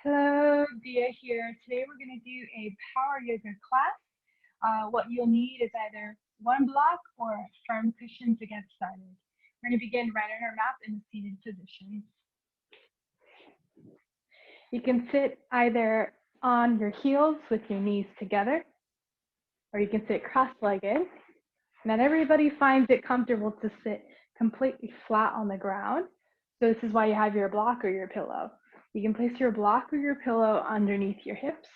Hello, Dia here. Today we're going to do a power yoga class. What you'll need is either one block or a firm cushion to get started. We're going to begin right on our mat in a seated position. You can sit either on your heels with your knees together, or you can sit cross-legged. Not everybody finds it comfortable to sit completely flat on the ground, so this is why you have your block or your pillow. You can place your block or your pillow underneath your hips.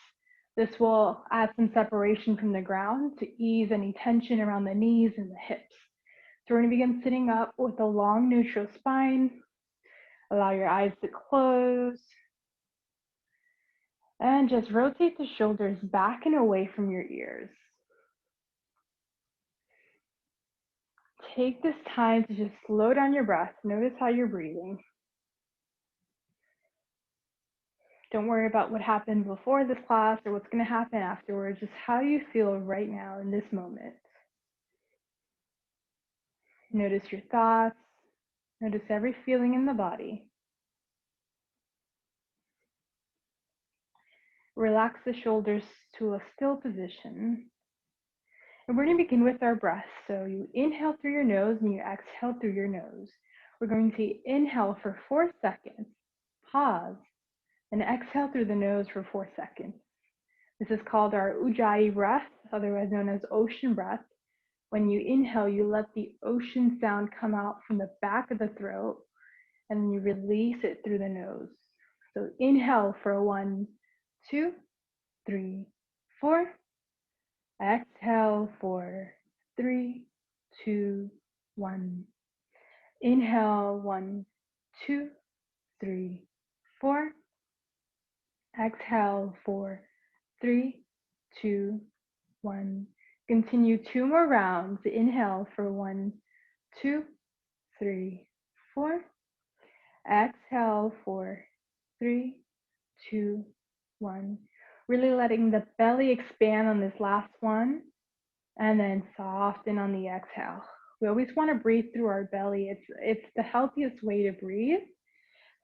This will add some separation from the ground to ease any tension around the knees and the hips. So we're going to begin sitting up with a long neutral spine. Allow your eyes to close. And just rotate the shoulders back and away from your ears. Take this time to just slow down your breath. Notice how you're breathing. Don't worry about what happened before this class or what's going to happen afterwards. Just how you feel right now in this moment. Notice your thoughts. Notice every feeling in the body. Relax the shoulders to a still position. And we're going to begin with our breath. So you inhale through your nose and you exhale through your nose. We're going to inhale for 4 seconds, pause, and exhale through the nose for 4 seconds. This is called our Ujjayi breath, otherwise known as ocean breath. When you inhale, you let the ocean sound come out from the back of the throat, and then you release it through the nose. So inhale for 1, 2, 3, 4. Exhale for 3, 2, 1. Inhale 1, 2, 3, 4. Exhale for 3, 2, 1. Continue 2 more rounds. Inhale for 1, 2, 3, 4. Exhale for 3, 2, 1. Really letting the belly expand on this last one, and then soften on the exhale. We always want to breathe through our belly. It's the healthiest way to breathe.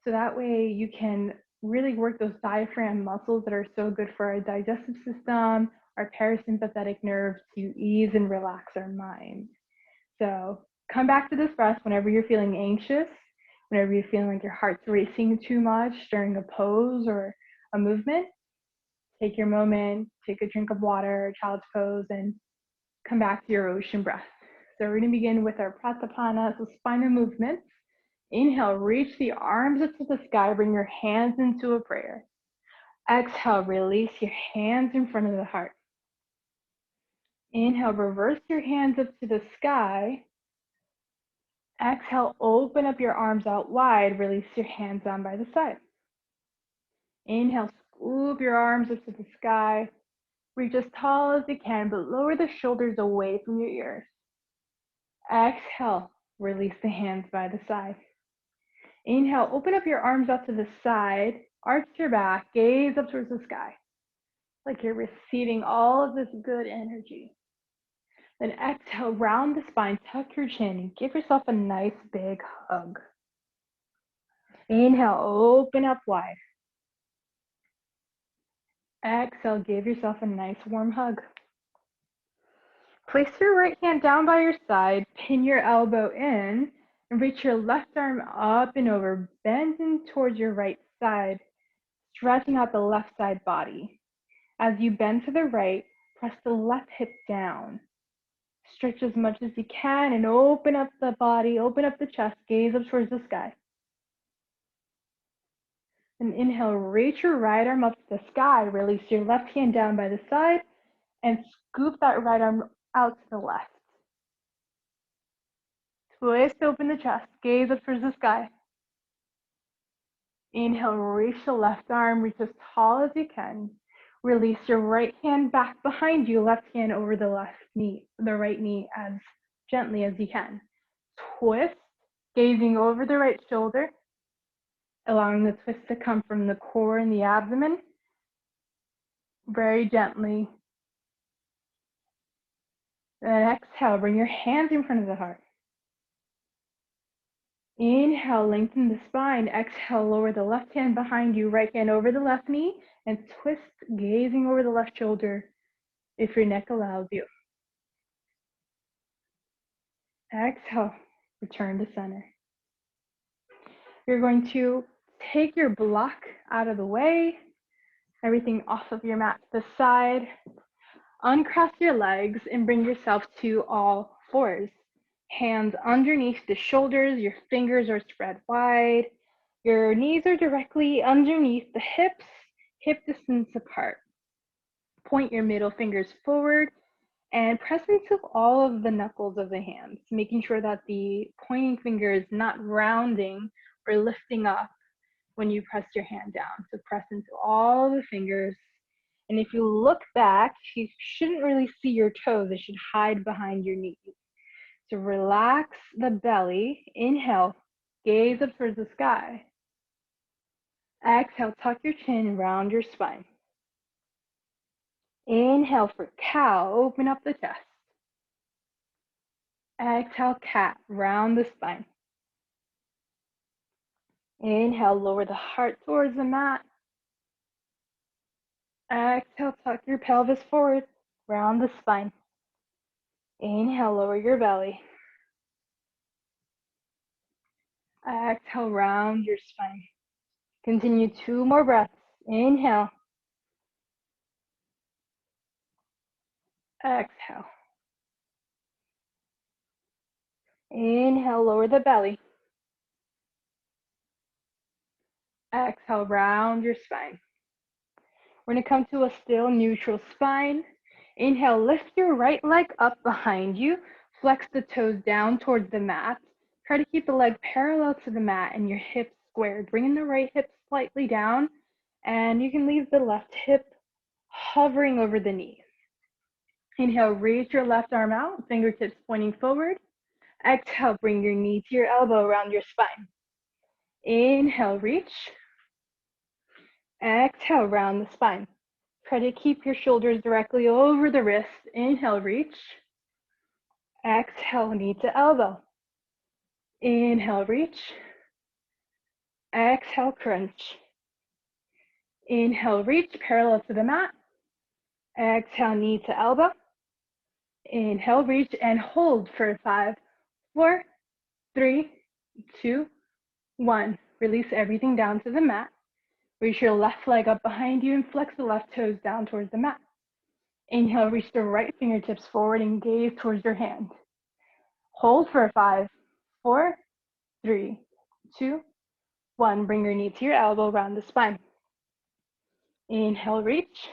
So that way you can really work those diaphragm muscles that are so good for our digestive system, our parasympathetic nerves, to ease and relax our mind. So come back to this breath whenever you're feeling anxious, whenever you're feeling like your heart's racing too much during a pose or a movement. Take your moment, take a drink of water, child's pose, and come back to your ocean breath. So we're going to begin with our Pratapana, so spinal movements. Inhale, reach the arms up to the sky, bring your hands into a prayer. Exhale, release your hands in front of the heart. Inhale, reverse your hands up to the sky. Exhale, open up your arms out wide, release your hands down by the side. Inhale, scoop your arms up to the sky. Reach as tall as you can, but lower the shoulders away from your ears. Exhale, release the hands by the side. Inhale, open up your arms out to the side, arch your back, gaze up towards the sky, like you're receiving all of this good energy. Then exhale, round the spine, tuck your chin, and give yourself a nice big hug. Inhale, open up wide. Exhale, give yourself a nice warm hug. Place your right hand down by your side, pin your elbow in, and reach your left arm up and over, bending towards your right side, stretching out the left side body. As you bend to the right, press the left hip down. Stretch as much as you can and open up the body, open up the chest, gaze up towards the sky. And inhale, reach your right arm up to the sky, release your left hand down by the side, and scoop that right arm out to the left. Twist open the chest, gaze up towards the sky. Inhale, reach the left arm, reach as tall as you can. Release your right hand back behind you, left hand over the right knee as gently as you can. Twist, gazing over the right shoulder, allowing the twist to come from the core and the abdomen. Very gently. And exhale, bring your hands in front of the heart. Inhale, lengthen the spine. Exhale, lower the left hand behind you, right hand over the left knee, and twist, gazing over the left shoulder if your neck allows you. Exhale, return to center. You're going to take your block out of the way, everything off of your mat to the side. Uncross your legs and bring yourself to all fours. Hands underneath the shoulders, your fingers are spread wide. Your knees are directly underneath the hips, hip distance apart. Point your middle fingers forward and press into all of the knuckles of the hands, making sure that the pointing finger is not rounding or lifting up when you press your hand down. So press into all the fingers. And if you look back, you shouldn't really see your toes. They should hide behind your knees. So relax the belly. Inhale, gaze up towards the sky. Exhale, tuck your chin, round your spine. Inhale for cow, open up the chest. Exhale, cat, round the spine. Inhale, lower the heart towards the mat. Exhale, tuck your pelvis forward, round the spine. Inhale, lower your belly. Exhale, round your spine. Continue 2 more breaths. Inhale. Exhale. Inhale, lower the belly. Exhale, round your spine. We're going to come to a still neutral spine. Inhale, lift your right leg up behind you. Flex the toes down towards the mat. Try to keep the leg parallel to the mat and your hips squared. Bringing the right hip slightly down, and you can leave the left hip hovering over the knee. Inhale, reach your left arm out, fingertips pointing forward. Exhale, bring your knee to your elbow around your spine. Inhale, reach. Exhale, round the spine. Try to keep your shoulders directly over the wrist. Inhale, reach. Exhale, knee to elbow. Inhale, reach. Exhale, crunch. Inhale, reach, parallel to the mat. Exhale, knee to elbow. Inhale, reach, and hold for 5, 4, 3, 2, 1. Release everything down to the mat. Reach your left leg up behind you and flex the left toes down towards the mat. Inhale, reach the right fingertips forward and gaze towards your hand. Hold for 5, 4, 3, 2, 1. Bring your knee to your elbow, round the spine. Inhale, reach.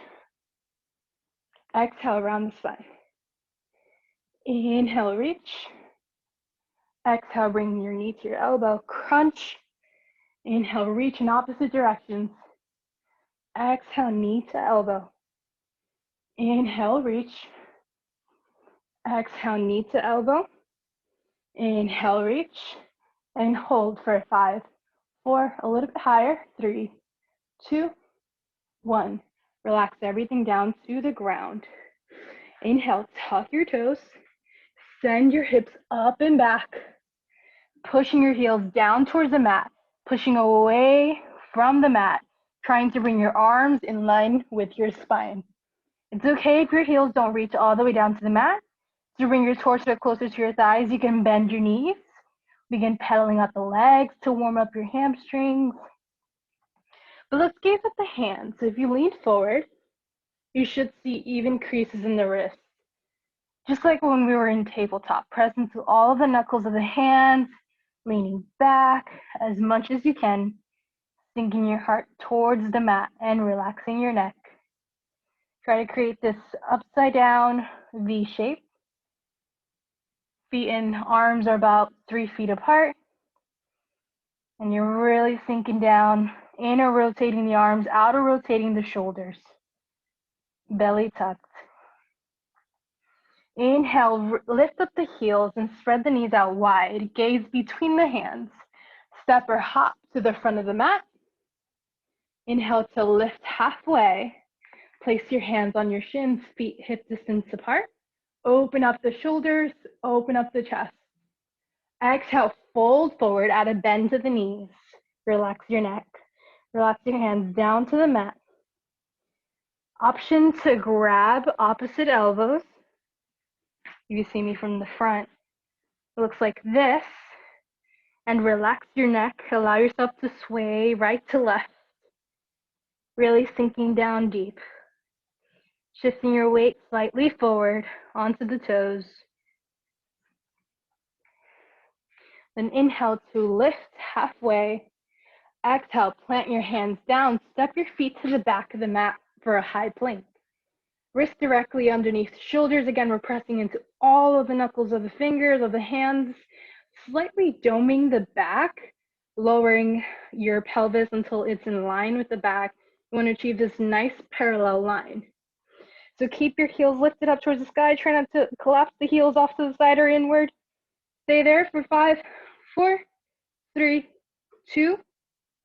Exhale, round the spine. Inhale, reach. Exhale, bring your knee to your elbow, crunch. Inhale, reach in opposite directions. Exhale, knee to elbow. Inhale, reach. Exhale, knee to elbow. Inhale, reach. And hold for 5, 4, a little bit higher. 3, 2, 1. Relax everything down to the ground. Inhale, tuck your toes. Send your hips up and back. Pushing your heels down towards the mat. Pushing away from the mat. Trying to bring your arms in line with your spine. It's okay if your heels don't reach all the way down to the mat. To bring your torso closer to your thighs, you can bend your knees. Begin pedaling out the legs to warm up your hamstrings. But let's gaze at the hands. So if you lean forward, you should see even creases in the wrists. Just like when we were in tabletop, press into all of the knuckles of the hands, leaning back as much as you can, sinking your heart towards the mat and relaxing your neck. Try to create this upside down V shape. Feet and arms are about 3 feet apart. And you're really sinking down, inner rotating the arms, outer rotating the shoulders. Belly tucked. Inhale, lift up the heels and spread the knees out wide. Gaze between the hands. Step or hop to the front of the mat. Inhale to lift halfway. Place your hands on your shins, feet hip distance apart. Open up the shoulders, open up the chest. Exhale, fold forward, add a bend to the knees. Relax your neck. Relax your hands down to the mat. Option to grab opposite elbows. You see me from the front. It looks like this. And relax your neck. Allow yourself to sway right to left. Really sinking down deep. Shifting your weight slightly forward onto the toes. Then inhale to lift halfway. Exhale, plant your hands down. Step your feet to the back of the mat for a high plank. Wrists directly underneath shoulders. Again, we're pressing into all of the knuckles of the fingers, of the hands, slightly doming the back, lowering your pelvis until it's in line with the back. You want to achieve this nice parallel line. So keep your heels lifted up towards the sky. Try not to collapse the heels off to the side or inward. Stay there for 5, 4, 3, 2,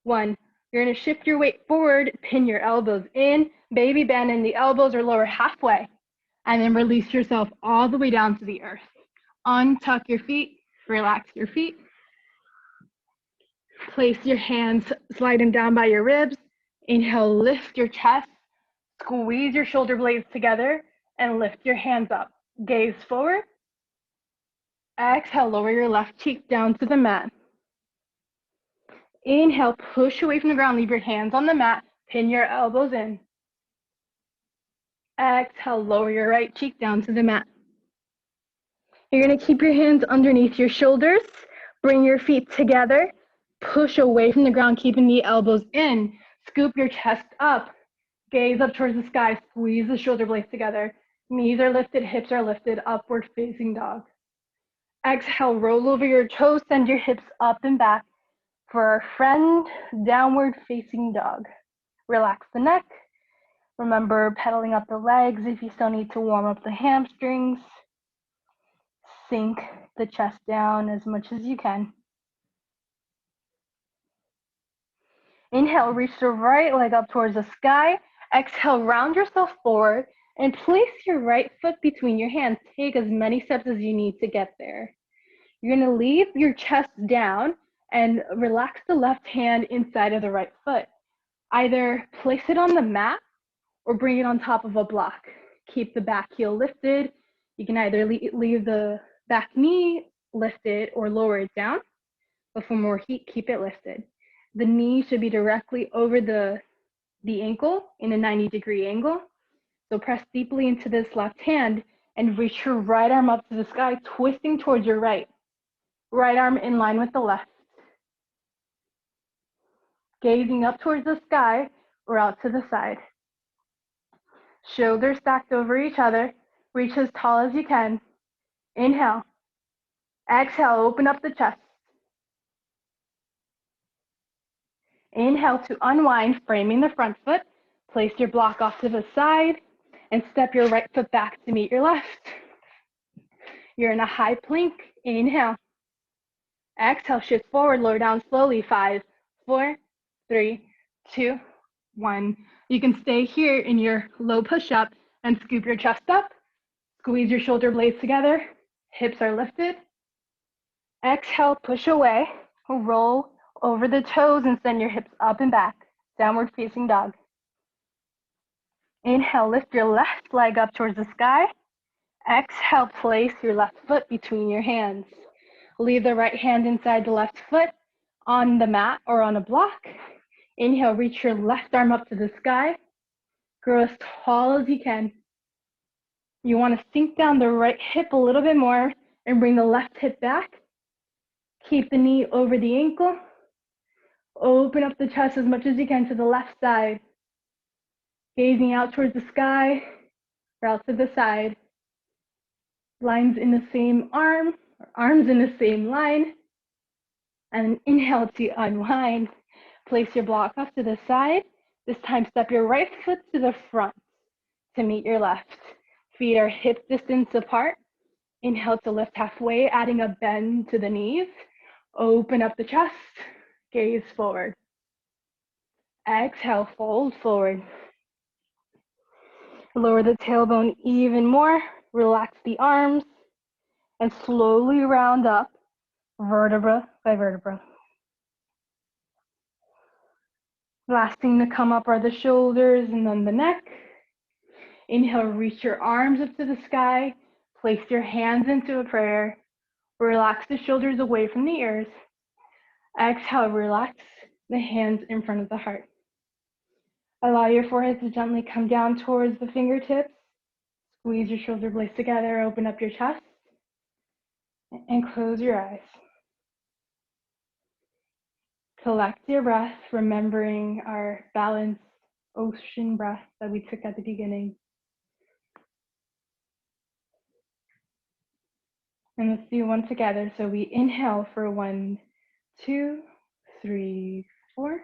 1. You're going to shift your weight forward, pin your elbows in, baby bend in the elbows or lower halfway, and then release yourself all the way down to the earth. Untuck your feet, relax your feet. Place your hands, slide them down by your ribs. Inhale, lift your chest, squeeze your shoulder blades together, and lift your hands up. Gaze forward. Exhale, lower your left cheek down to the mat. Inhale, push away from the ground, leave your hands on the mat, pin your elbows in. Exhale, lower your right cheek down to the mat. You're going to keep your hands underneath your shoulders, bring your feet together, push away from the ground, keeping the elbows in, scoop your chest up, gaze up towards the sky, squeeze the shoulder blades together, knees are lifted, hips are lifted, upward facing dog. Exhale, roll over your toes, send your hips up and back for our friend downward facing dog. Relax the neck. Remember pedaling up the legs if you still need to warm up the hamstrings. Sink the chest down as much as you can. Inhale, reach the right leg up towards the sky. Exhale, round yourself forward and place your right foot between your hands. Take as many steps as you need to get there. You're going to leave your chest down and relax the left hand inside of the right foot. Either place it on the mat or bring it on top of a block. Keep the back heel lifted. You can either leave the back knee lifted or lower it down, but for more heat, keep it lifted. The knee should be directly over the ankle in a 90-degree angle. So press deeply into this left hand and reach your right arm up to the sky, twisting towards your right. Right arm in line with the left. Gazing up towards the sky or out to the side. Shoulders stacked over each other. Reach as tall as you can. Inhale. Exhale, open up the chest. Inhale to unwind, framing the front foot. Place your block off to the side and step your right foot back to meet your left. You're in a high plank. Inhale. Exhale, shift forward, lower down slowly. 5, 4, 3, 2, 1. You can stay here in your low push-up and scoop your chest up. Squeeze your shoulder blades together. Hips are lifted. Exhale, push away. Roll over the toes and send your hips up and back. Downward facing dog. Inhale, lift your left leg up towards the sky. Exhale, place your left foot between your hands. Leave the right hand inside the left foot on the mat or on a block. Inhale, reach your left arm up to the sky. Grow as tall as you can. You want to sink down the right hip a little bit more and bring the left hip back. Keep the knee over the ankle. Open up the chest as much as you can to the left side. Gazing out towards the sky or out to the side. Lines in the same arm, or arms in the same line. And inhale to unwind. Place your block off to the side. This time step your right foot to the front to meet your left. Feet are hip distance apart. Inhale to lift halfway, adding a bend to the knees. Open up the chest, gaze forward. Exhale, fold forward. Lower the tailbone even more. Relax the arms and slowly round up. vertebra by vertebra. Last thing to come up are the shoulders and then the neck. Inhale, reach your arms up to the sky. Place your hands into a prayer. Relax the shoulders away from the ears. Exhale, relax the hands in front of the heart. Allow your forehead to gently come down towards the fingertips. Squeeze your shoulder blades together, open up your chest, and close your eyes. Collect your breath, remembering our balanced ocean breath that we took at the beginning. And let's do one together. So we inhale for 1, 2, 3, 4.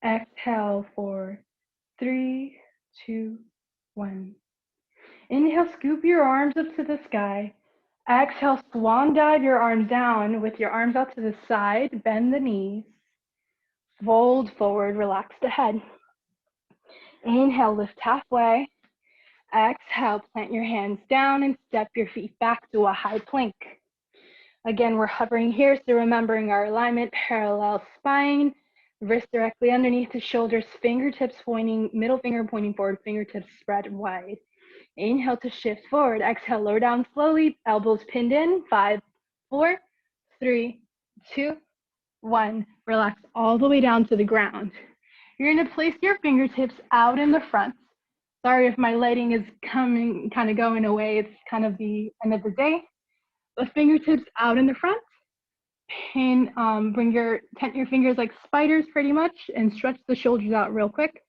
Exhale for 3, 2, 1. Inhale, scoop your arms up to the sky. Exhale, swan dive your arms down with your arms out to the side. Bend the knees. Fold forward, relax the head. Inhale, lift halfway. Exhale, plant your hands down and step your feet back to a high plank. Again, we're hovering here, so remembering our alignment, parallel spine, wrist directly underneath the shoulders, fingertips pointing, middle finger pointing forward, fingertips spread wide. Inhale to shift forward. Exhale, lower down slowly, elbows pinned in. 5, 4, 3, 2, 1. Relax all the way down to the ground. You're going to place your fingertips out in the front. Sorry if my lighting is kind of going away. It's kind of the end of the day. The fingertips out in the front. Tent your fingers like spiders pretty much, and stretch the shoulders out real quick.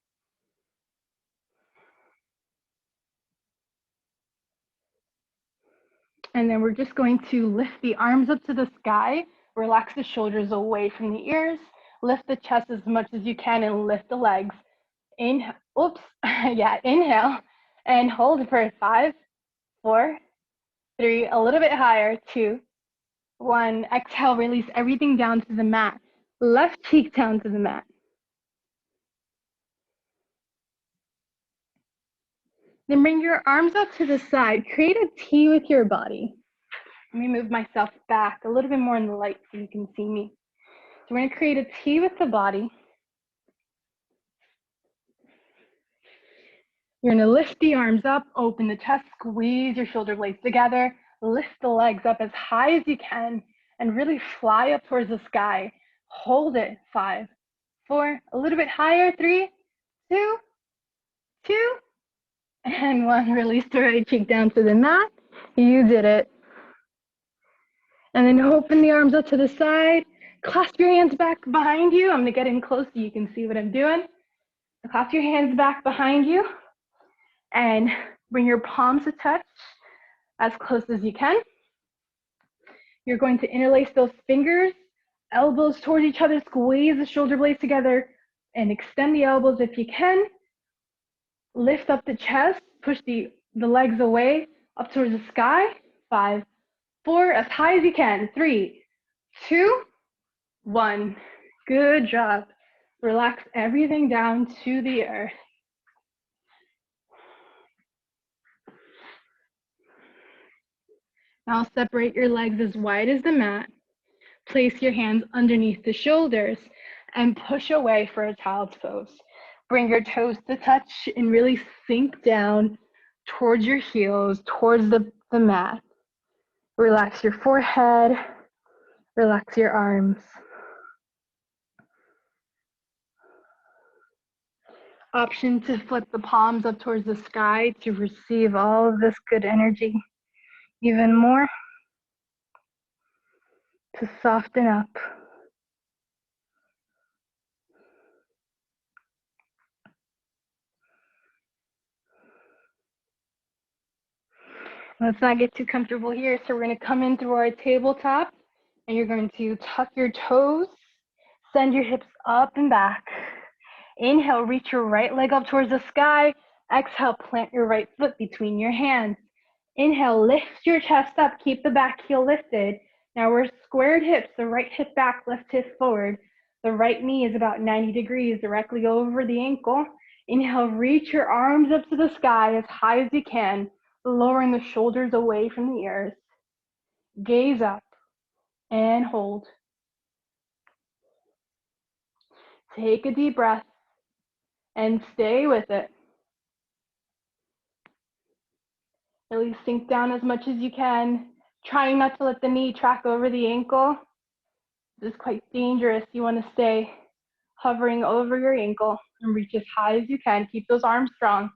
And then we're just going to lift the arms up to the sky, relax the shoulders away from the ears, lift the chest as much as you can, and lift the legs. Inhale, inhale, and hold for 5, 4, 3, a little bit higher, 2, 1. Exhale, release everything down to the mat. Left cheek down to the mat. Then bring your arms out to the side. Create a T with your body. Let me move myself back a little bit more in the light so you can see me. So we're going to create a T with the body. You're going to lift the arms up, open the chest, squeeze your shoulder blades together, lift the legs up as high as you can, and really fly up towards the sky. Hold it. 5, 4, a little bit higher. 3, 2, 2, and 1. Release the right cheek down to the mat. You did it. And then open the arms up to the side. Clasp your hands back behind you. I'm going to get in close so you can see what I'm doing. So clasp your hands back behind you and bring your palms to touch as close as you can. You're going to interlace those fingers, elbows towards each other, squeeze the shoulder blades together, and extend the elbows if you can. Lift up the chest, push the legs away, up towards the sky. 5, 4, as high as you can. 3, 2, 1. Good job. Relax everything down to the earth. Now separate your legs as wide as the mat. Place your hands underneath the shoulders and push away for a child's pose. Bring your toes to touch and really sink down towards your heels, towards the mat. Relax your forehead, relax your arms. Option to flip the palms up towards the sky to receive all of this good energy even more, to soften up. Let's not get too comfortable here. So we're going to come in through our tabletop, and you're going to tuck your toes, send your hips up and back. Inhale, reach your right leg up towards the sky. Exhale, plant your right foot between your hands. Inhale, lift your chest up, keep the back heel lifted. Now we're squared hips, the right hip back, left hip forward. The right knee is about 90 degrees directly over the ankle. Inhale, reach your arms up to the sky as high as you can, lowering the shoulders away from the ears. Gaze up. and hold. Take a deep breath and stay with it. Really sink down as much as you can, trying not to let the knee track over the ankle. This is quite dangerous. You want to stay hovering over your ankle and reach as high as you can. Keep those arms strong.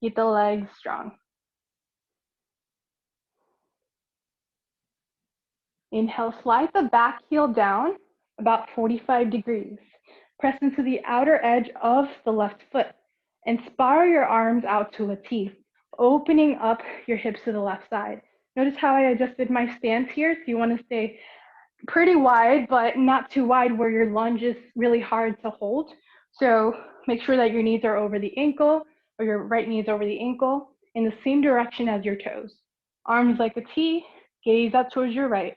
Keep the legs strong. Inhale, slide the back heel down about 45 degrees. Press into the outer edge of the left foot and spiral your arms out to a T, opening up your hips to the left side. Notice how I adjusted my stance here. So you want to stay pretty wide, but not too wide where your lunge is really hard to hold. So make sure that your knees are over the ankle, or your right knee is over the ankle in the same direction as your toes. Arms like a T, gaze out towards your right.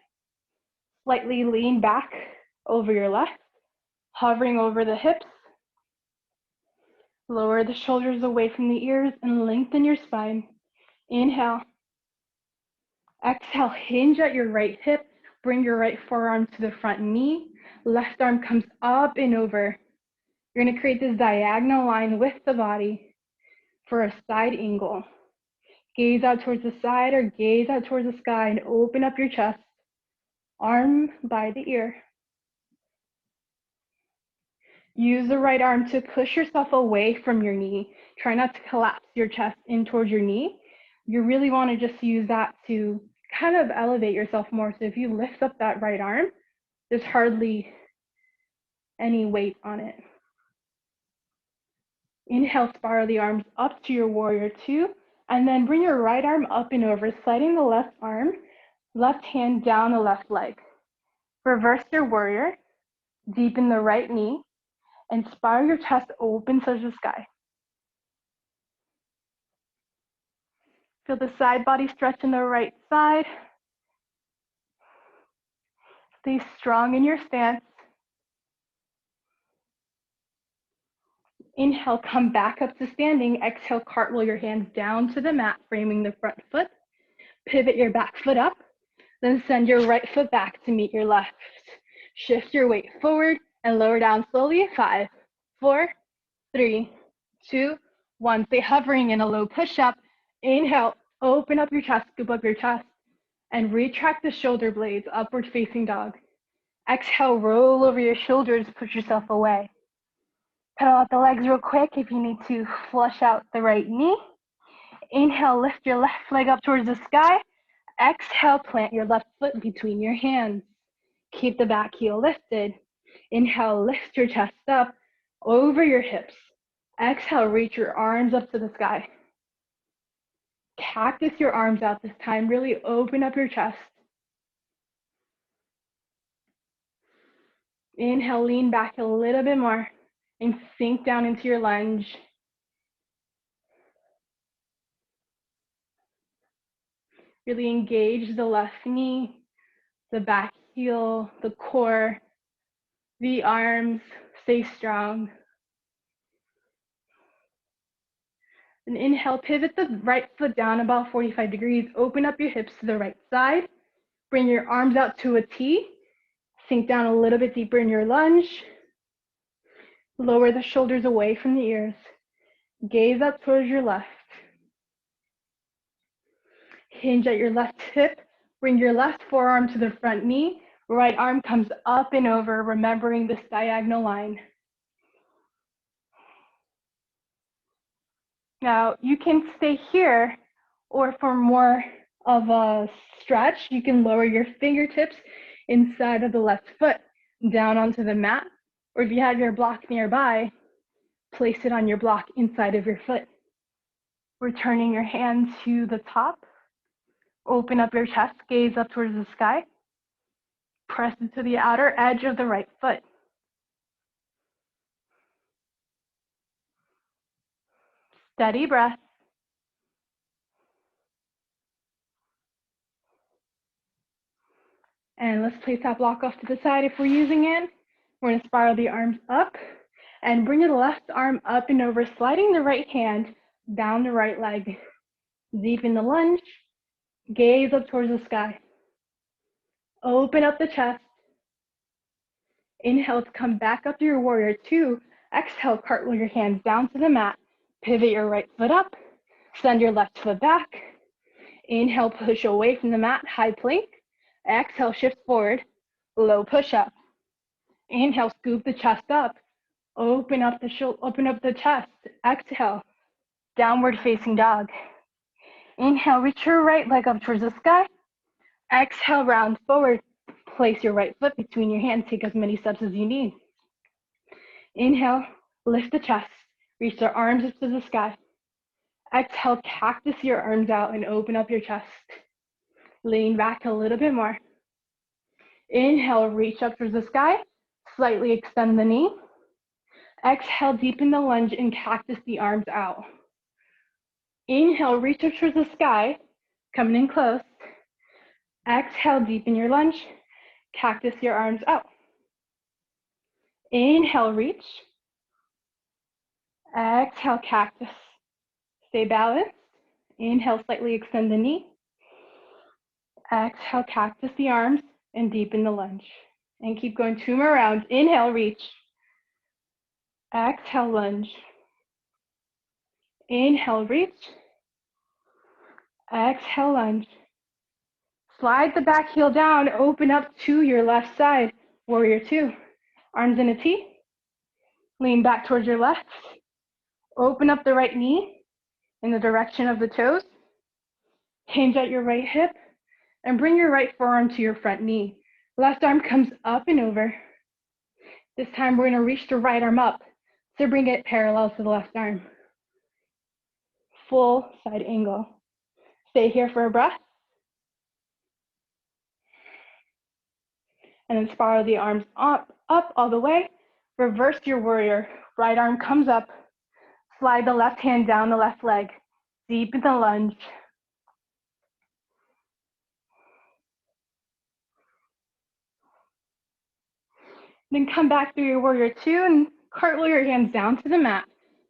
Slightly lean back over your left, hovering over the hips. Lower the shoulders away from the ears and lengthen your spine. Inhale. Exhale, hinge at your right hip. Bring your right forearm to the front knee. Left arm comes up and over. You're going to create this diagonal line with the body for a side angle. Gaze out towards the side or gaze out towards the sky and open up your chest. Arm by the ear. Use the right arm to push yourself away from your knee. Try not to collapse your chest in towards your knee. You really want to just use that to kind of elevate yourself more. So if you lift up that right arm, there's hardly any weight on it. Inhale, spiral the arms up to your warrior two, and then bring your right arm up and over, sliding the left arm, left hand down the left leg. Reverse your warrior, deepen the right knee, and spiral your chest open towards the sky. Feel the side body stretch in the right side. Stay strong in your stance. Inhale, come back up to standing. Exhale, cartwheel your hands down to the mat, framing the front foot. Pivot your back foot up. Then send your right foot back to meet your left. Shift your weight forward and lower down slowly. 5, 4, 3, 2, 1. Stay hovering in a low push-up. Inhale, open up your chest, scoop up your chest, and retract the shoulder blades, upward facing dog. Exhale, roll over your shoulders, push yourself away. Pedal out the legs real quick if you need to flush out the right knee. Inhale, lift your left leg up towards the sky. Exhale, plant your left foot between your hands. Keep the back heel lifted. Inhale, lift your chest up over your hips. Exhale, reach your arms up to the sky. Cactus your arms out this time. Really open up your chest. Inhale, lean back a little bit more and sink down into your lunge. Really engage the left knee, the back heel, the core, the arms. Stay strong. And inhale, pivot the right foot down about 45 degrees. Open up your hips to the right side. Bring your arms out to a T. Sink down a little bit deeper in your lunge. Lower the shoulders away from the ears. Gaze up towards your left. Hinge at your left hip. Bring your left forearm to the front knee. Right arm comes up and over, remembering this diagonal line. Now, you can stay here, or for more of a stretch, you can lower your fingertips inside of the left foot, down onto the mat, or if you have your block nearby, place it on your block inside of your foot. Returning your hand to the top, open up your chest, gaze up towards the sky, press into the outer edge of the right foot. Steady breath. And let's place that block off to the side if we're using it. We're going to spiral the arms up and bring the left arm up and over, sliding the right hand down the right leg. Deepen the lunge, gaze up towards the sky. Open up the chest. Inhale to come back up to your warrior two. Exhale, cartwheel your hands down to the mat. Pivot your right foot up. Send your left foot back. Inhale, push away from the mat, high plank. Exhale, shift forward, low push up. Inhale, scoop the chest up. Open up the chest. Exhale, downward facing dog. Inhale, reach your right leg up towards the sky. Exhale, round forward. Place your right foot between your hands. Take as many steps as you need. Inhale, lift the chest. Reach your arms up to the sky. Exhale, cactus your arms out and open up your chest. Lean back a little bit more. Inhale, reach up towards the sky. Slightly extend the knee. Exhale, deepen the lunge and cactus the arms out. Inhale, reach up towards the sky. Coming in close. Exhale, deepen your lunge. Cactus your arms out. Inhale, reach. Exhale, cactus. Stay balanced. Inhale, slightly extend the knee. Exhale, cactus the arms and deepen the lunge. And keep going 2 more rounds. Inhale, reach. Exhale, lunge. Inhale, reach. Exhale, lunge. Slide the back heel down, open up to your left side. Warrior two. Arms in a T. Lean back towards your left. Open up the right knee in the direction of the toes. Hinge at your right hip and bring your right forearm to your front knee. Left arm comes up and over. This time we're gonna reach the right arm up to bring it parallel to the left arm. Full side angle. Stay here for a breath. And then spiral the arms up all the way. Reverse your warrior. Right arm comes up. Slide the left hand down the left leg. Deepen the lunge. Then come back through your warrior two and cartwheel your hands down to the mat.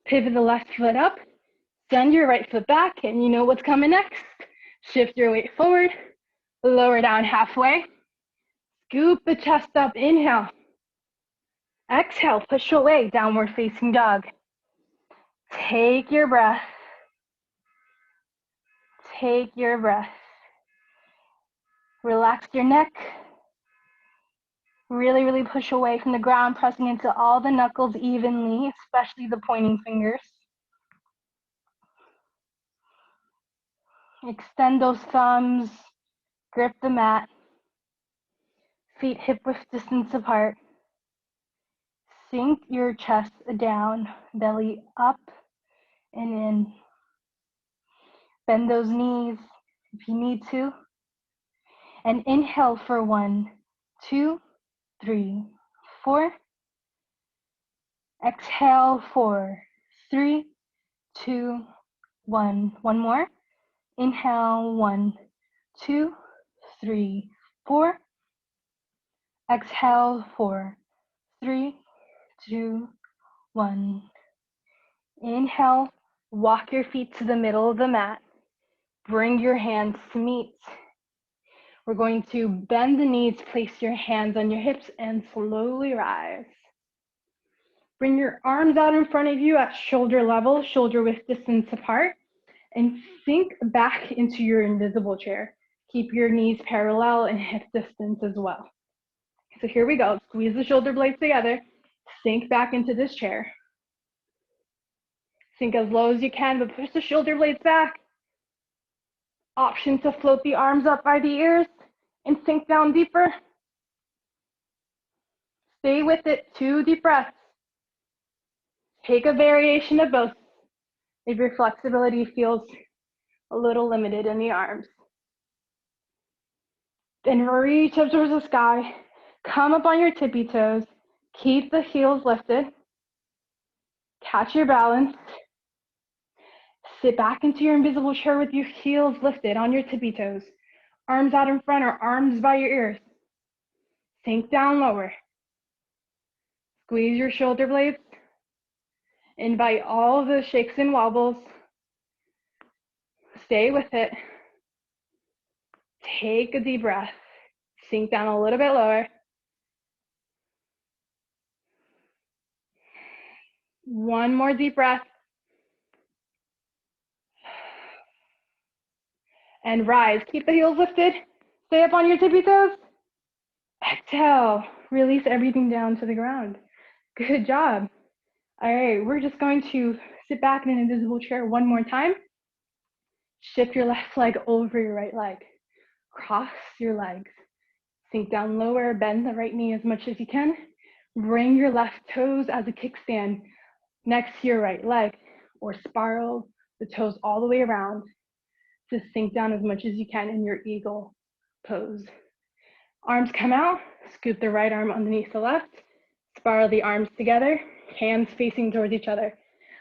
Pivot the left foot up. Send your right foot back, and you know what's coming next. Shift your weight forward. Lower down halfway. Scoop the chest up. Inhale. Exhale, push away, downward facing dog. Take your breath. Take your breath. Relax your neck. Really, really push away from the ground, pressing into all the knuckles evenly, especially the pointing fingers. Extend those thumbs. Grip the mat. Feet hip-width distance apart. Sink your chest down, belly up and in. Bend those knees if you need to. And inhale for 1, 2, 3, 4. Exhale, 4, 3, 2, 1. One more. Inhale, 1, 2, 3, 4. Exhale, 4, 3, 2, 1. Inhale, walk your feet to the middle of the mat. Bring your hands to meet. We're going to bend the knees, place your hands on your hips, and slowly rise. Bring your arms out in front of you at shoulder level, shoulder width distance apart, and sink back into your invisible chair. Keep your knees parallel and hip distance as well. So here we go. Squeeze the shoulder blades together. Sink back into this chair. Sink as low as you can, but push the shoulder blades back. Option to float the arms up by the ears and sink down deeper. Stay with it. 2 deep breaths. Take a variation of both if your flexibility feels a little limited in the arms. Then reach up towards the sky. Come up on your tippy toes. Keep the heels lifted. Catch your balance. Sit back into your invisible chair with your heels lifted on your tippy toes. Arms out in front or arms by your ears. Sink down lower. Squeeze your shoulder blades. Invite all of the shakes and wobbles. Stay with it. Take a deep breath. Sink down a little bit lower. One more deep breath. And rise. Keep the heels lifted. Stay up on your tippy toes. Exhale. Release everything down to the ground. Good job. All right, we're just going to sit back in an invisible chair one more time. Shift your left leg over your right leg. Cross your legs. Sink down lower, bend the right knee as much as you can. Bring your left toes as a kickstand next to your right leg, or spiral the toes all the way around to sink down as much as you can in your eagle pose. Arms come out, scoop the right arm underneath the left, spiral the arms together, hands facing towards each other.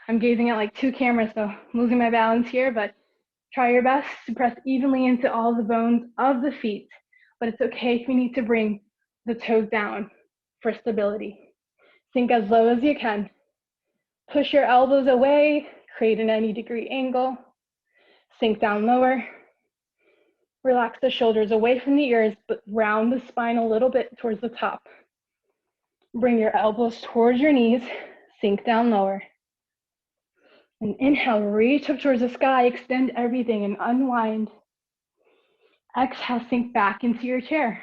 I'm gazing at like two cameras, so I'm losing my balance here, but try your best to press evenly into all the bones of the feet, but it's okay if you need to bring the toes down for stability. Sink as low as you can. Push your elbows away, create a 90-degree angle. Sink down lower. Relax the shoulders away from the ears, but round the spine a little bit towards the top. Bring your elbows towards your knees, sink down lower. And inhale, reach up towards the sky, extend everything and unwind. Exhale, sink back into your chair.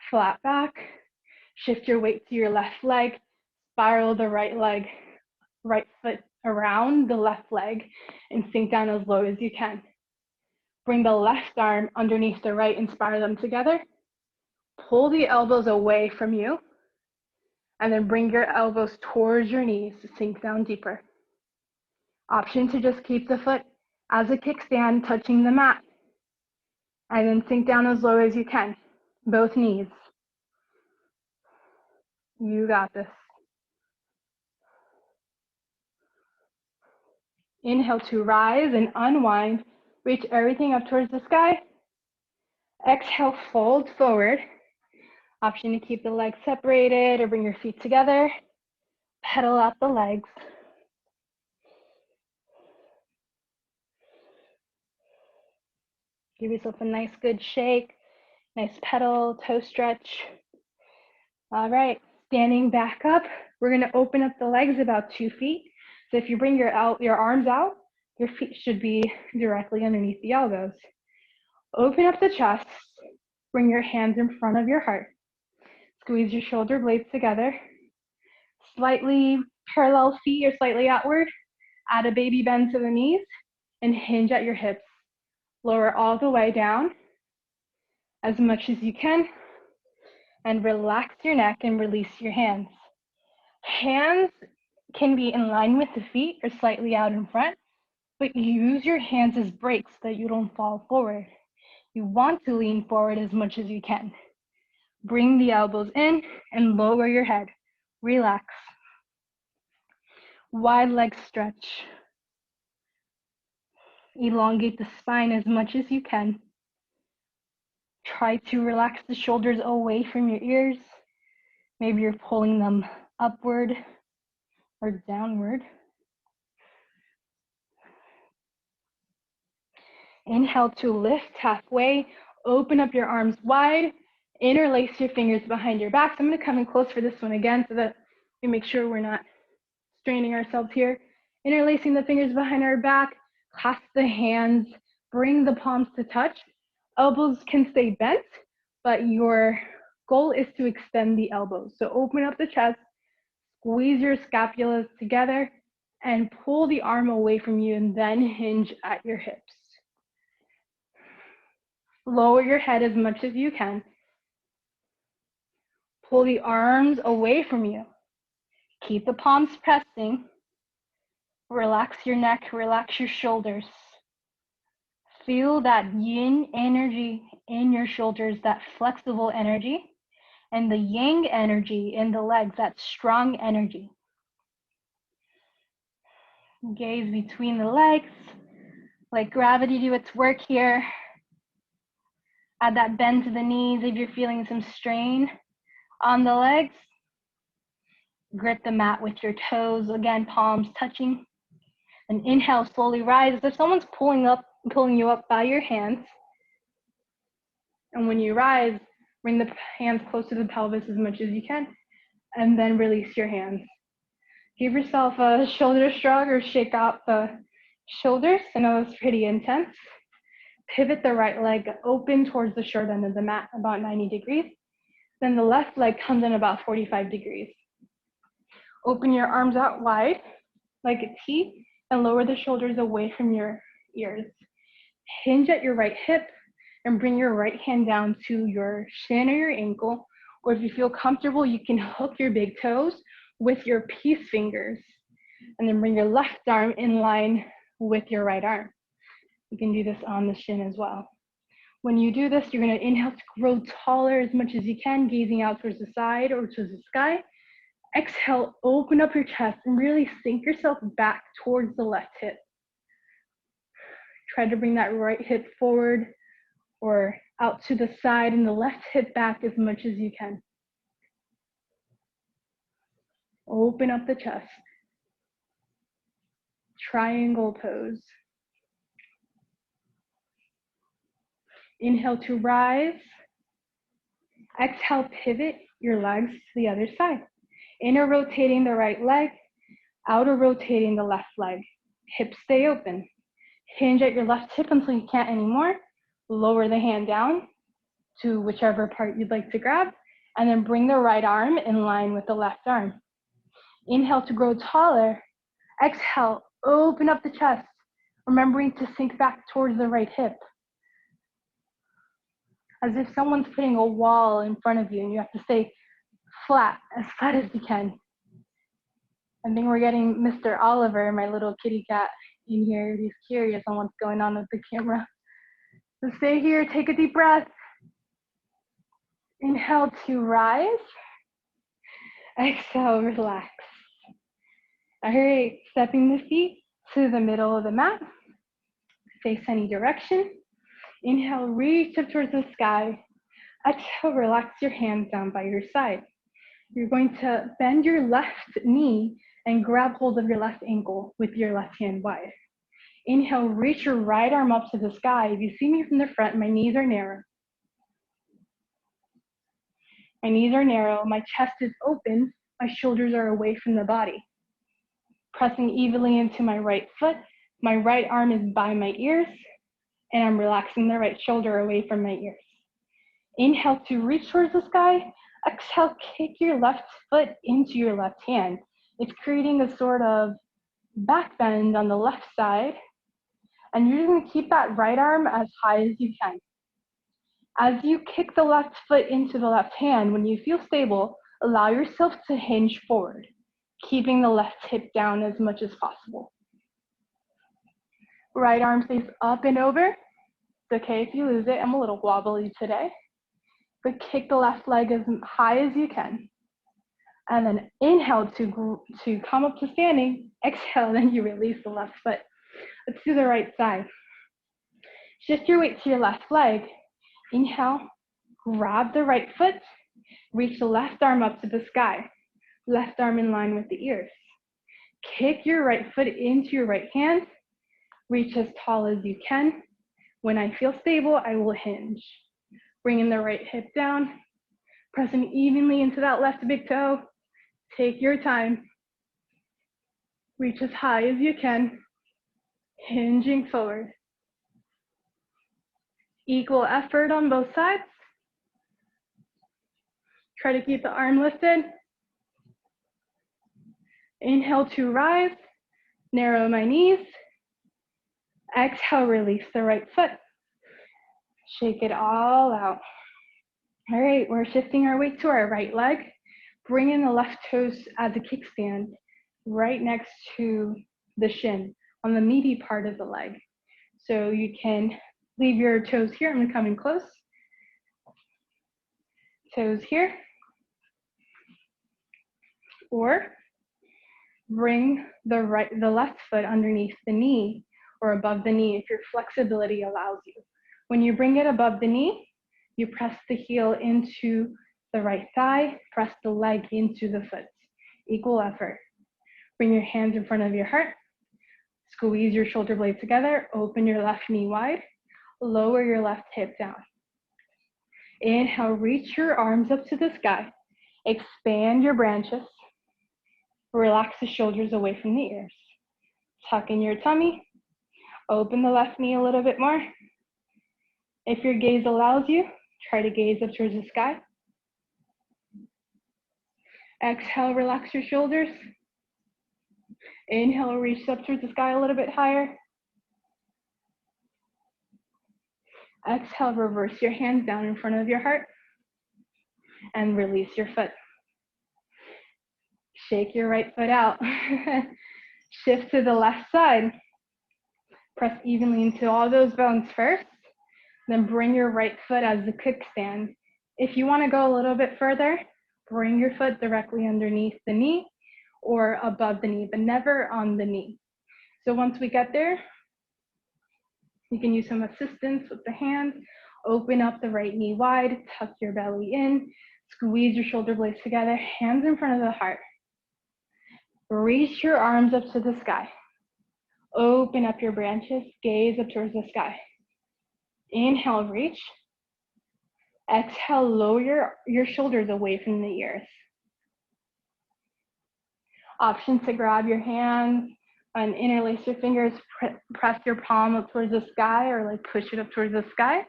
Flat back, shift your weight to your left leg, spiral the right leg, right foot around the left leg, and sink down as low as you can. Bring the left arm underneath the right and spiral them together. Pull the elbows away from you, and then bring your elbows towards your knees to sink down deeper. Option to just keep the foot as a kickstand touching the mat, and then sink down as low as you can, both knees. You got this. Inhale to rise and unwind. Reach everything up towards the sky. Exhale, fold forward. Option to keep the legs separated or bring your feet together. Pedal out the legs. Give yourself a nice good shake. Nice pedal, toe stretch. All right, standing back up. We're gonna open up the legs about 2 feet. So if you bring your arms out, your feet should be directly underneath the elbows. Open up the chest. Bring your hands in front of your heart. Squeeze your shoulder blades together. Slightly parallel feet or slightly outward. Add a baby bend to the knees and hinge at your hips. Lower all the way down as much as you can and relax your neck and release your hands. Hands can be in line with the feet or slightly out in front, but use your hands as brakes so that you don't fall forward. You want to lean forward as much as you can. Bring the elbows in and lower your head. Relax. Wide leg stretch. Elongate the spine as much as you can. Try to relax the shoulders away from your ears. Maybe you're pulling them upward or downward. Inhale to lift halfway. Open up your arms wide. Interlace your fingers behind your back. So I'm going to come in close for this one again so that we make sure we're not straining ourselves here. Interlacing the fingers behind our back. Clasp the hands. Bring the palms to touch. Elbows can stay bent, but your goal is to extend the elbows. So open up the chest. Squeeze your scapulas together and pull the arm away from you and then hinge at your hips. Lower your head as much as you can. Pull the arms away from you. Keep the palms pressing. Relax your neck, relax your shoulders. Feel that yin energy in your shoulders, that flexible energy, and the yang energy in the legs, that strong energy. Gaze between the legs. Let gravity do its work here. Add that bend to the knees if you're feeling some strain on the legs. Grip the mat with your toes, again, palms touching. And inhale, slowly rise. As if someone's pulling you up by your hands. And when you rise, bring the hands close to the pelvis as much as you can, and then release your hands. Give yourself a shoulder shrug or shake out the shoulders. I know it's pretty intense. Pivot the right leg open towards the short end of the mat, about 90 degrees. Then the left leg comes in about 45 degrees. Open your arms out wide like a T and lower the shoulders away from your ears. Hinge at your right hip and bring your right hand down to your shin or your ankle, or if you feel comfortable, you can hook your big toes with your peace fingers, and then bring your left arm in line with your right arm. You can do this on the shin as well. When you do this, you're going to inhale to grow taller as much as you can, gazing out towards the side or towards the sky. Exhale, open up your chest and really sink yourself back towards the left hip. Try to bring that right hip forward or out to the side and the left hip back as much as you can. Open up the chest. Triangle pose. Inhale to rise. Exhale, pivot your legs to the other side. Inner rotating the right leg, outer rotating the left leg. Hips stay open. Hinge at your left hip until you can't anymore. Lower the hand down to whichever part you'd like to grab, and then bring the right arm in line with the left arm. Inhale to grow taller. Exhale, open up the chest, remembering to sink back towards the right hip. As if someone's putting a wall in front of you and you have to stay flat as you can. I think we're getting Mr. Oliver, my little kitty cat, in here. He's curious on what's going on with the camera. So stay here, take a deep breath. Inhale to rise. Exhale, relax. All right, stepping the feet to the middle of the mat. Face any direction. Inhale, reach up towards the sky. Exhale, relax your hands down by your side. You're going to bend your left knee and grab hold of your left ankle with your left hand wide. Inhale, reach your right arm up to the sky. If you see me from the front, my knees are narrow. My knees are narrow, my chest is open, my shoulders are away from the body. Pressing evenly into my right foot, my right arm is by my ears, and I'm relaxing the right shoulder away from my ears. Inhale to reach towards the sky. Exhale, kick your left foot into your left hand. It's creating a sort of back bend on the left side, and you're going to keep that right arm as high as you can. As you kick the left foot into the left hand, when you feel stable, allow yourself to hinge forward, keeping the left hip down as much as possible. Right arm stays up and over. It's okay if you lose it. I'm a little wobbly today. But kick the left leg as high as you can. And then inhale to come up to standing. Exhale, then you release the left foot. Let's do the right side. Shift your weight to your left leg. Inhale, grab the right foot, reach the left arm up to the sky, left arm in line with the ears. Kick your right foot into your right hand, reach as tall as you can. When I feel stable, I will hinge. Bringing the right hip down, pressing evenly into that left big toe. Take your time. Reach as high as you can, hinging forward. Equal effort on both sides. Try to keep the arm lifted. Inhale to rise, narrow my knees. Exhale, release the right foot. Shake it all out. All right, we're shifting our weight to our right leg. Bring in the left toes as a kickstand right next to the shin on the meaty part of the leg. So you can leave your toes here. I'm gonna come in close. Toes here. Or bring the left foot underneath the knee or above the knee if your flexibility allows you. When you bring it above the knee, you press the heel into the right thigh, press the leg into the foot. Equal effort. Bring your hands in front of your heart. Squeeze your shoulder blades together. Open your left knee wide. Lower your left hip down. Inhale, reach your arms up to the sky. Expand your branches. Relax the shoulders away from the ears. Tuck in your tummy. Open the left knee a little bit more. If your gaze allows you, try to gaze up towards the sky. Exhale, relax your shoulders. Inhale, reach up towards the sky a little bit higher. Exhale, reverse your hands down in front of your heart and release your foot. Shake your right foot out. Shift to the left side. Press evenly into all those bones first. Then bring your right foot as the kickstand. If you want to go a little bit further, bring your foot directly underneath the knee or above the knee, but never on the knee. So once we get there, you can use some assistance with the hands. Open up the right knee wide, tuck your belly in, squeeze your shoulder blades together, hands in front of the heart. Reach your arms up to the sky. Open up your branches, gaze up towards the sky. Inhale, reach. Exhale, lower your shoulders away from the ears. Option to grab your hands and interlace your fingers, press your palm up towards the sky or like push it up towards the sky.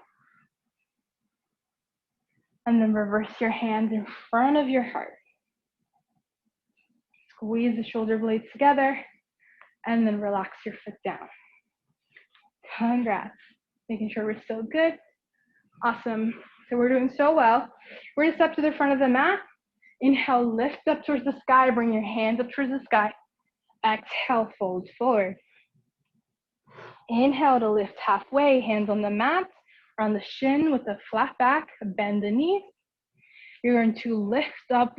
And then reverse your hands in front of your heart. Squeeze the shoulder blades together and then relax your foot down. Congrats. Making sure we're still good. Awesome. So we're doing so well. We're gonna step to the front of the mat. Inhale, lift up towards the sky. Bring your hands up towards the sky. Exhale, fold forward. Inhale to lift halfway, hands on the mat, or on the shin with a flat back, bend the knees. You're going to lift up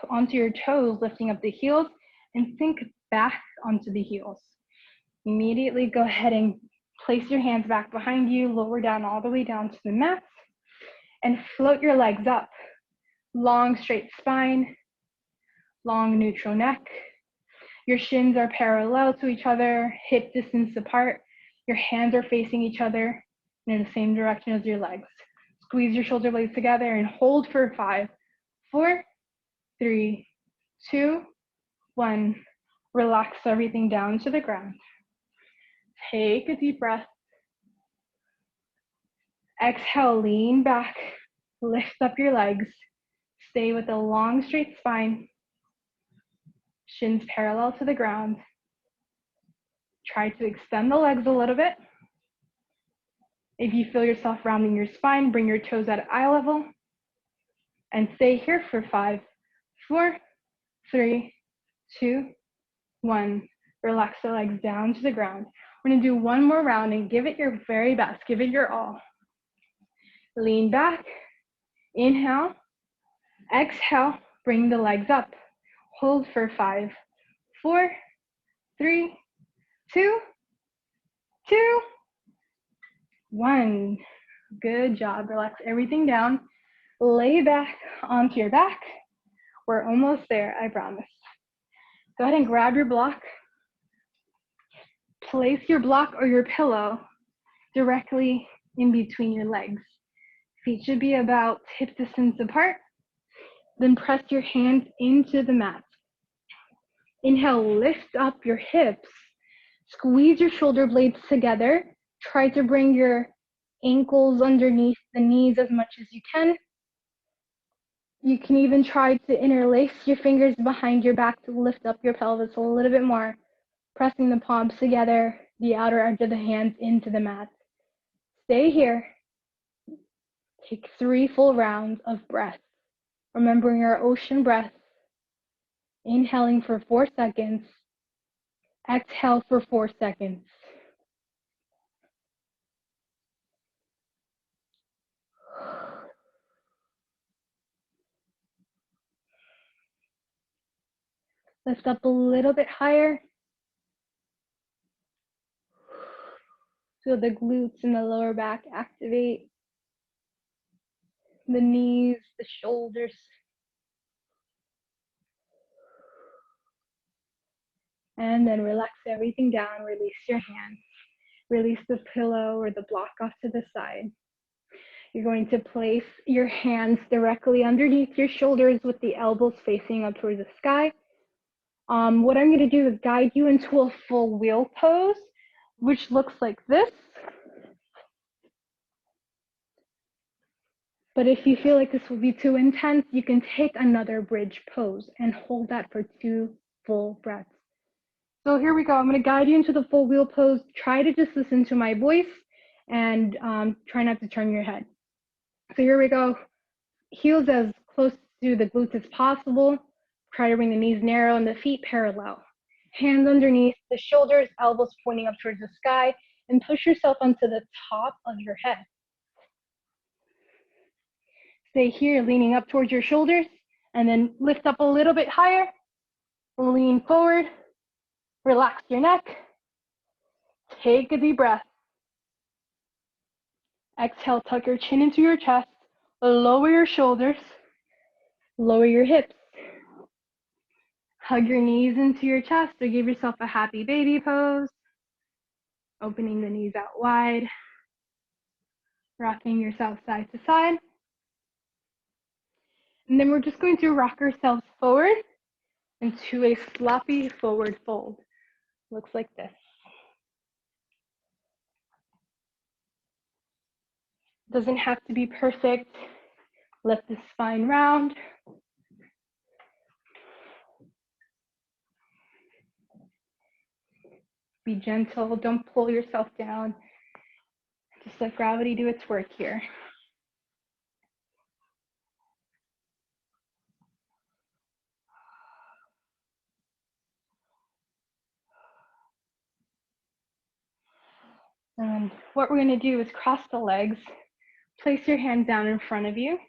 onto your toes, lifting up the heels, and sink back onto the heels. Immediately go ahead and place your hands back behind you, lower down all the way down to the mat, and float your legs up. Long, straight spine, long, neutral neck. Your shins are parallel to each other, hip distance apart. Your hands are facing each other in the same direction as your legs. Squeeze your shoulder blades together and hold for 5, 4, 3, 2, 1. Relax everything down to the ground. Take a deep breath. Exhale, lean back, lift up your legs. Stay with a long, straight spine. Shins parallel to the ground. Try to extend the legs a little bit. If you feel yourself rounding your spine, bring your toes at eye level. And stay here for 5, 4, 3, 2, 1. Relax the legs down to the ground. We're gonna do one more round and give it your very best. Give it your all. Lean back, inhale, exhale, bring the legs up. Hold for 5, 4, 3, 2, 1. Good job. Relax everything down. Lay back onto your back. We're almost there, I promise. Go ahead and grab your block. Place your block or your pillow directly in between your legs. Feet should be about hip distance apart. Then press your hands into the mat. Inhale, lift up your hips. Squeeze your shoulder blades together. Try to bring your ankles underneath the knees as much as you can. You can even try to interlace your fingers behind your back to lift up your pelvis a little bit more, pressing the palms together, the outer edge of the hands into the mat. Stay here. Take 3 full rounds of breath, remembering our ocean breath. Inhaling for 4 seconds. Exhale for 4 seconds. Lift up a little bit higher. Feel the glutes and the lower back activate. The knees, the shoulders. And then relax everything down. Release your hands. Release the pillow or the block off to the side. You're going to place your hands directly underneath your shoulders with the elbows facing up towards the sky. What I'm going to do is guide you into a full wheel pose, which looks like this. But if you feel like this will be too intense, you can take another bridge pose and hold that for 2 full breaths. So here we go. I'm going to guide you into the full wheel pose. Try to just listen to my voice and try not to turn your head. So here we go. Heels as close to the glutes as possible. Try to bring the knees narrow and the feet parallel. Hands underneath the shoulders, elbows pointing up towards the sky, and push yourself onto the top of your head. Stay here, leaning up towards your shoulders, and then lift up a little bit higher. Lean forward, relax your neck. Take a deep breath. Exhale, tuck your chin into your chest, lower your shoulders, lower your hips. Hug your knees into your chest or give yourself a happy baby pose. Opening the knees out wide, rocking yourself side to side. And then we're just going to rock ourselves forward into a sloppy forward fold. Looks like this. Doesn't have to be perfect. Let the spine round. Be gentle, don't pull yourself down. Just let gravity do its work here. And what we're going to do is cross the legs, place your hands down in front of you,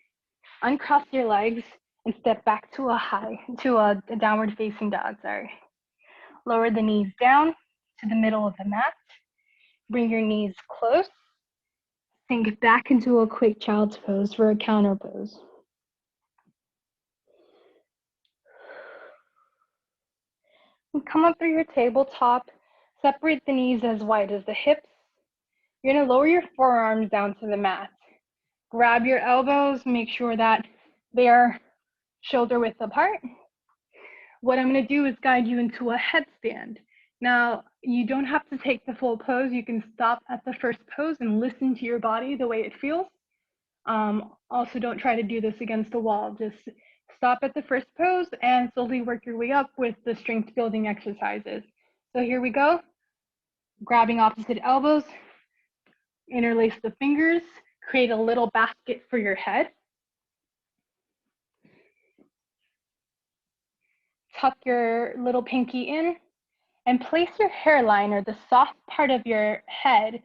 uncross your legs, and step back to a downward facing dog, Lower the knees down to the middle of the mat. Bring your knees close. Sink back into a quick child's pose for a counter pose. And come up through your tabletop. Separate the knees as wide as the hips. You're going to lower your forearms down to the mat. Grab your elbows, make sure that they are shoulder width apart. What I'm going to do is guide you into a headstand. Now, you don't have to take the full pose. You can stop at the first pose and listen to your body the way it feels. Also, don't try to do this against the wall. Just stop at the first pose and slowly work your way up with the strength building exercises. So here we go. Grabbing opposite elbows, interlace the fingers, create a little basket for your head. Tuck your little pinky in and place your hairline or the soft part of your head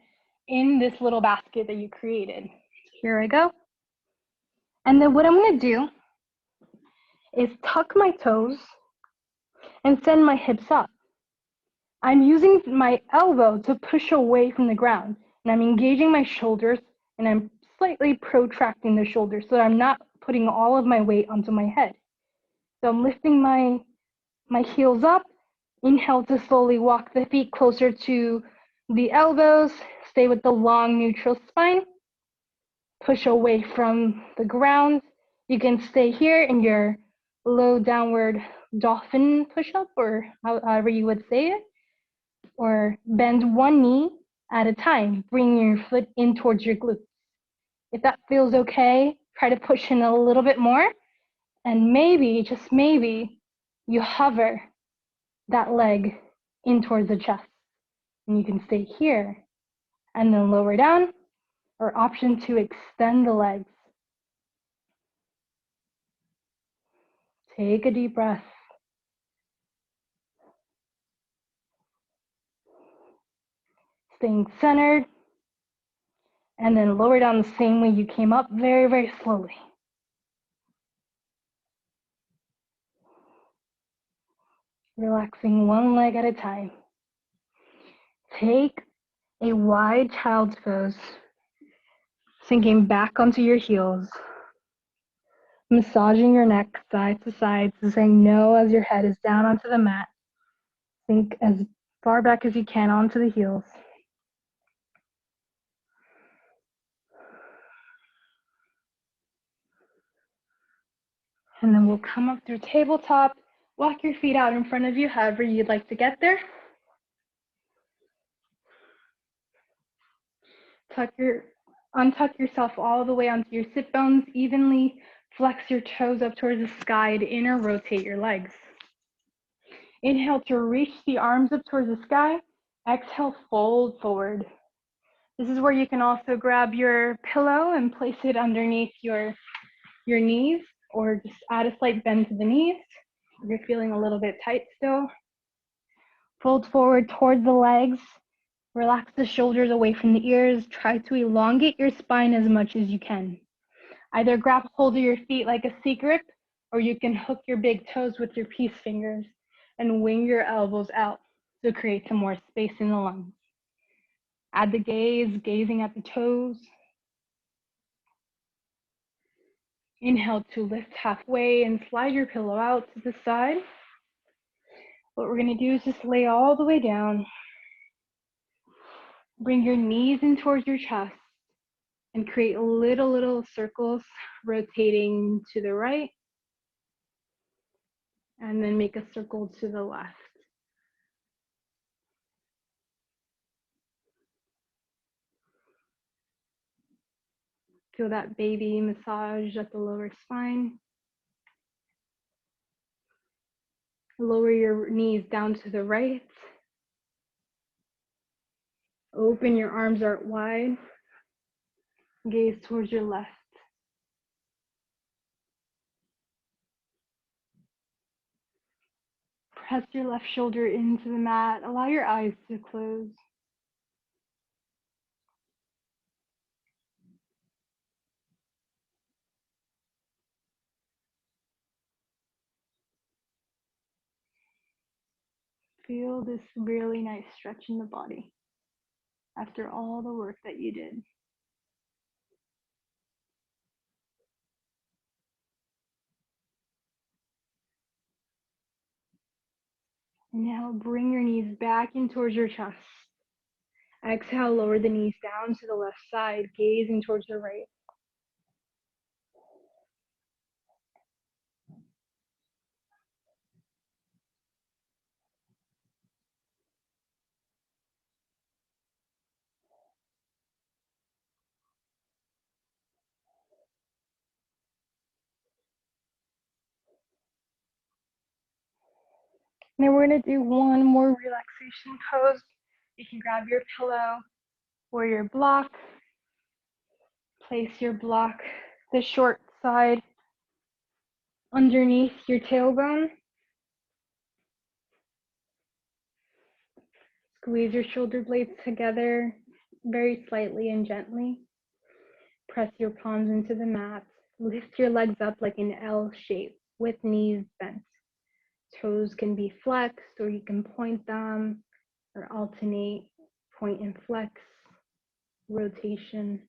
in this little basket that you created. Here I go. And then what I'm going to do is tuck my toes and send my hips up. I'm using my elbow to push away from the ground, and I'm engaging my shoulders, and I'm slightly protracting the shoulders so that I'm not putting all of my weight onto my head. So I'm lifting my heels up. Inhale to slowly walk the feet closer to the elbows. Stay with the long neutral spine. Push away from the ground. You can stay here in your low downward dolphin push-up, or however you would say it. Or bend one knee at a time. Bring your foot in towards your glutes. If that feels okay, try to push in a little bit more. And maybe, just maybe, you hover that leg in towards the chest. And you can stay here and then lower down, or option to extend the legs. Take a deep breath. Staying centered. And then lower down the same way you came up, very, very slowly. Relaxing one leg at a time. Take a wide child's pose, sinking back onto your heels, massaging your neck side to side, so saying no as your head is down onto the mat. Sink as far back as you can onto the heels. And then we'll come up through tabletop, walk your feet out in front of you, however you'd like to get there. Untuck yourself all the way onto your sit bones, evenly flex your toes up towards the sky to inner rotate your legs. Inhale to reach the arms up towards the sky. Exhale, fold forward. This is where you can also grab your pillow and place it underneath your knees, or just add a slight bend to the knees if you're feeling a little bit tight still. Fold forward towards the legs. Relax the shoulders away from the ears. Try to elongate your spine as much as you can. Either grab hold of your feet like a C grip, or you can hook your big toes with your peace fingers and wing your elbows out to create some more space in the lungs. Add the gaze, gazing at the toes. Inhale to lift halfway and slide your pillow out to the side. What we're going to do is just lay all the way down. Bring your knees in towards your chest and create little circles rotating to the right, and then make a circle to the left. Feel that baby massage at the lower spine. Lower your knees down to the right. Open your arms out wide. Gaze towards your left. Press your left shoulder into the mat. Allow your eyes to close. Feel this really nice stretch in the body after all the work that you did. And now bring your knees back in towards your chest. Exhale, lower the knees down to the left side, gazing towards the right. Now we're going to do one more relaxation pose. You can grab your pillow or your block. Place your block, the short side, underneath your tailbone. Squeeze your shoulder blades together very slightly and gently. Press your palms into the mat. Lift your legs up like an L shape with knees bent. Toes can be flexed, or you can point them or alternate, point and flex, rotation.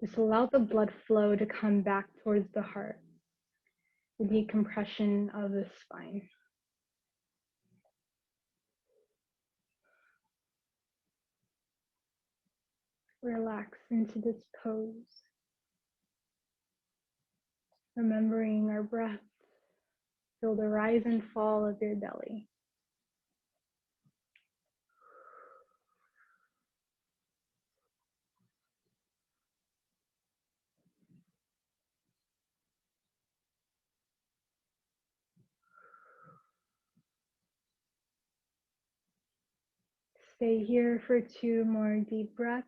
Just allow the blood flow to come back towards the heart, the decompression of the spine. Relax into this pose, remembering our breath. Feel the rise and fall of your belly. Stay here for 2 more deep breaths.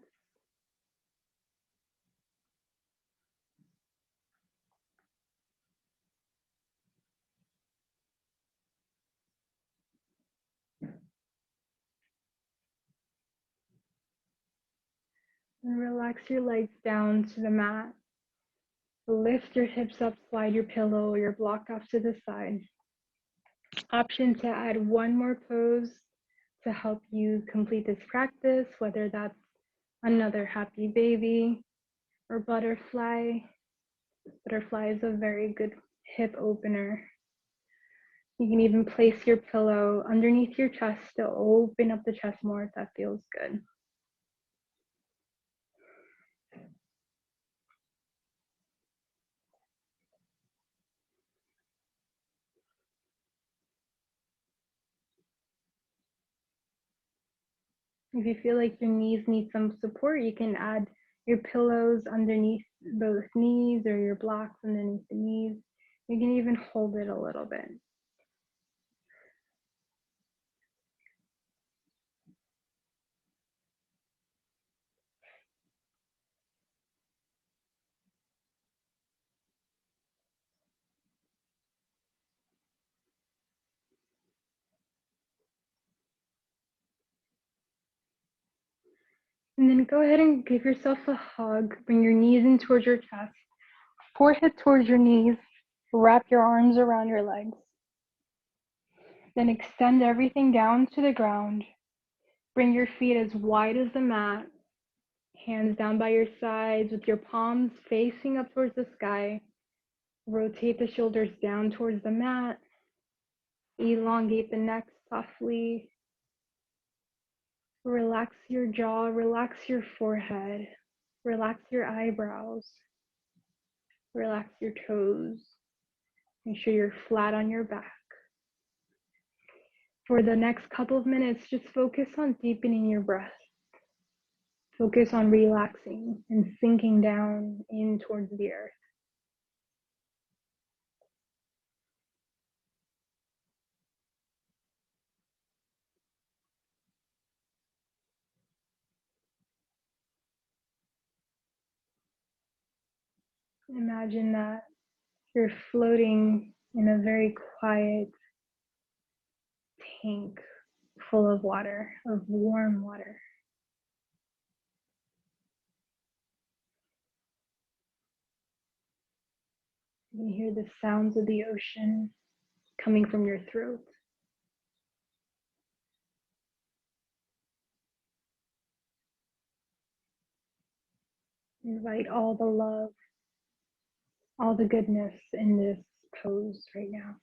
And relax your legs down to the mat. Lift your hips up, slide your pillow or your block off to the side. Option to add one more pose to help you complete this practice, whether that's another happy baby or butterfly. Butterfly is a very good hip opener. You can even place your pillow underneath your chest to open up the chest more if that feels good. If you feel like your knees need some support, you can add your pillows underneath both knees or your blocks underneath the knees. You can even hold it a little bit. And then go ahead and give yourself a hug. Bring your knees in towards your chest, forehead towards your knees. Wrap your arms around your legs. Then extend everything down to the ground. Bring your feet as wide as the mat. Hands down by your sides with your palms facing up towards the sky. Rotate the shoulders down towards the mat. Elongate the neck softly. Relax your jaw, relax your forehead, relax your eyebrows, relax your toes. Make sure you're flat on your back. For the next couple of minutes, just focus on deepening your breath. Focus on relaxing and sinking down in towards the earth. Imagine that you're floating in a very quiet tank full of water, of warm water. You can hear the sounds of the ocean coming from your throat. Invite all the love, all the goodness in this pose right now.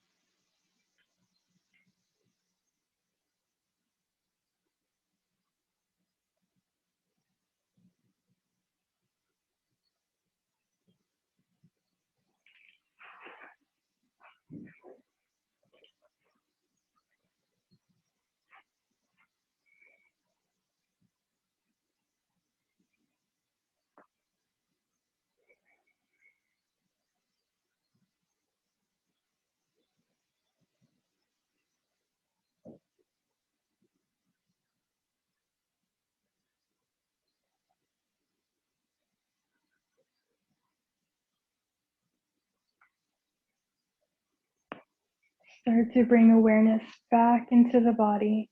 Start to bring awareness back into the body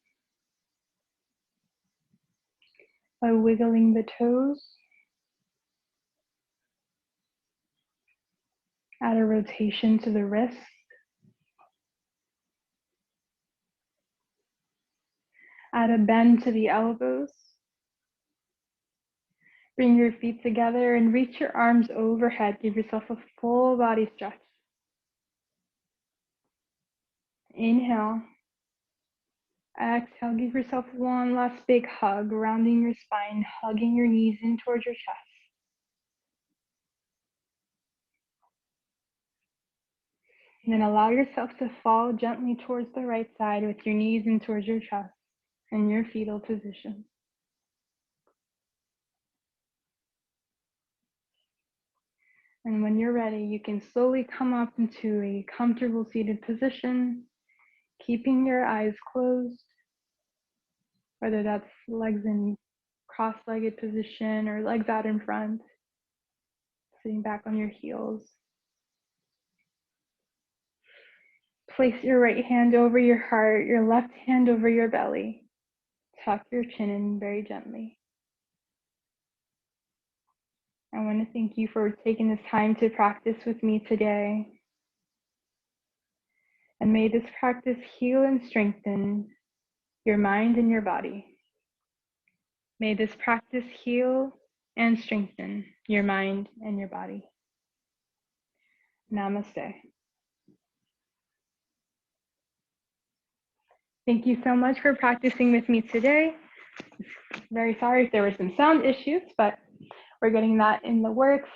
by wiggling the toes. Add a rotation to the wrist. Add a bend to the elbows. Bring your feet together and reach your arms overhead. Give yourself a full body stretch. Inhale. Exhale, give yourself one last big hug, rounding your spine, hugging your knees in towards your chest. And then allow yourself to fall gently towards the right side with your knees in towards your chest in your fetal position. And when you're ready, you can slowly come up into a comfortable seated position, keeping your eyes closed, whether that's legs in cross-legged position or legs out in front, sitting back on your heels. Place your right hand over your heart, your left hand over your belly. Tuck your chin in very gently. I want to thank you for taking this time to practice with me today. And may this practice heal and strengthen your mind and your body. May this practice heal and strengthen your mind and your body. Namaste. Thank you so much for practicing with me today. Very sorry if there were some sound issues, but we're getting that in the works.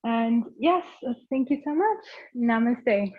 And yes, thank you so much. Namaste.